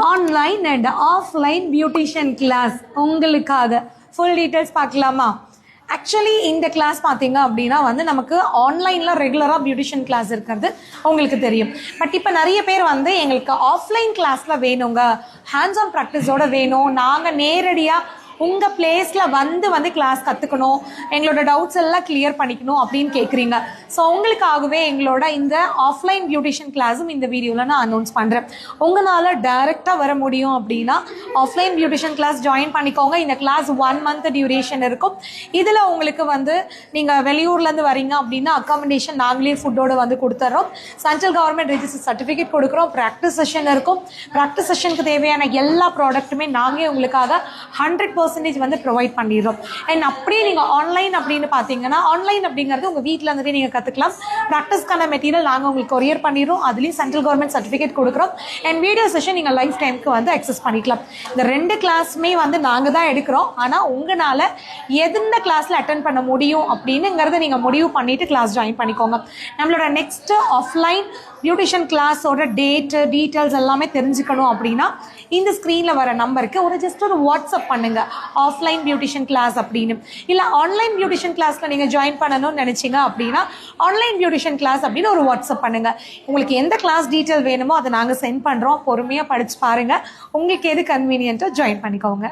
Online and offline beautician class உங்களுக்காக full details பார்க்கலாமா? Actually இந்த கிளாஸ் பார்த்தீங்க அப்படின்னா வந்து நமக்கு ஆன்லைனில் ரெகுலராக பியூட்டிஷியன் கிளாஸ் இருக்கிறது உங்களுக்கு தெரியும். பட் இப்போ நிறைய பேர் வந்து எங்களுக்கு ஆஃப்லைன் கிளாஸில் வேணுங்க, ஹேண்ட்ஸ் ஆன் ப்ராக்டிஸோட வேணும், நாங்கள் நேரடியாக உங்கள் பிளேஸில் வந்து கிளாஸ் கற்றுக்கணும், எங்களோட டவுட்ஸ் எல்லாம் கிளியர் பண்ணிக்கணும் அப்படின்னு கேட்குறீங்க. ஸோ உங்களுக்காகவே எங்களோட இந்த ஆஃப்லைன் பியூட்டிஷியன் கிளாஸும் இந்த வீடியோவில் நான் அனௌன்ஸ் பண்ணுறேன். உங்களால் டைரெக்டாக வர முடியும் அப்படின்னா ஆஃப்லைன் பியூட்டிஷியன் கிளாஸ் ஜாயின் பண்ணிக்கோங்க. இந்த கிளாஸ் 1 month டியூரேஷன் இருக்கும். இதில் உங்களுக்கு வந்து நீங்கள் வெளியூர்லேருந்து வரீங்க அப்படின்னா அக்காமடேஷன் நாங்களே ஃபுட்டோடு வந்து கொடுத்துட்றோம். சென்ட்ரல் கவர்மெண்ட் ரெஜிஸ்டர் சர்டிஃபிகேட் கொடுக்குறோம். ப்ராக்டிஸ் செஷன் இருக்கும். ப்ராக்டிஸ் செஷனுக்கு தேவையான எல்லா ப்ராடக்ட்டுமே நாங்களே உங்களுக்காக 100% வந்து ப்ரொவைட் பண்ணிடுறோம். அண்ட் அப்படியே நீங்கள் ஆன்லைன் அப்படின்னு பார்த்தீங்கன்னா ஆன்லைன் அப்படிங்கிறது உங்கள் வீட்டில் இருந்துட்டு நீங்கள் கற்றுக்கலாம். ப்ராக்டிஸ்க்கான மெட்டீரியல் நாங்கள் உங்களுக்கு கொரியர் பண்ணிடுறோம். அதுலேயும் சென்ட்ரல் கவர்மெண்ட் சர்டிஃபிகேட் கொடுக்குறோம். அண்ட் வீடியோ செஷன் நீங்கள் லைஃப் டைமுக்கு வந்து அக்சஸ் பண்ணிக்கலாம். இந்த 2 கிளாஸுமே வந்து நாங்கள் தான் எடுக்கிறோம். ஆனால் உங்களால் எந்த கிளாஸில் அட்டென்ட் பண்ண முடியும் அப்படின்னுங்கிறத நீங்கள் முடிவு பண்ணிவிட்டு கிளாஸ் ஜாயின் பண்ணிக்கோங்க. நம்மளோட நெக்ஸ்ட்டு ஆஃப்லைன் பியூட்டிஷியன் கிளாஸோட டேட்டு டீட்டெயில்ஸ் எல்லாமே தெரிஞ்சுக்கணும் அப்படின்னா இந்த ஸ்க்ரீனில் வர நம்பருக்கு ஜஸ்ட் ஒரு வாட்ஸ்அப் பண்ணுங்கள், ஆஃப்லைன் பியூட்டிஷியன் கிளாஸ் அப்படின்னு. இல்லை ஆன்லைன் பியூட்டிஷியன் கிளாஸில் நீங்கள் ஜாயின் பண்ணணும்னு நினச்சிங்க அப்படின்னா ஆன்லைன் பியூட்டிஷியன் கிளாஸ் அப்படின்னு ஒரு வாட்ஸ்அப் பண்ணுங்கள். உங்களுக்கு எந்த கிளாஸ் டீட்டெயில் வேணுமோ அதை நாங்கள் சென்ட் பண்ணுறோம். பொறுமையாக படித்து பாருங்கள். உங்களுக்கு எது கன்வீனியன்ட்டோ ஜாயின் பண்ணிக்கோங்க.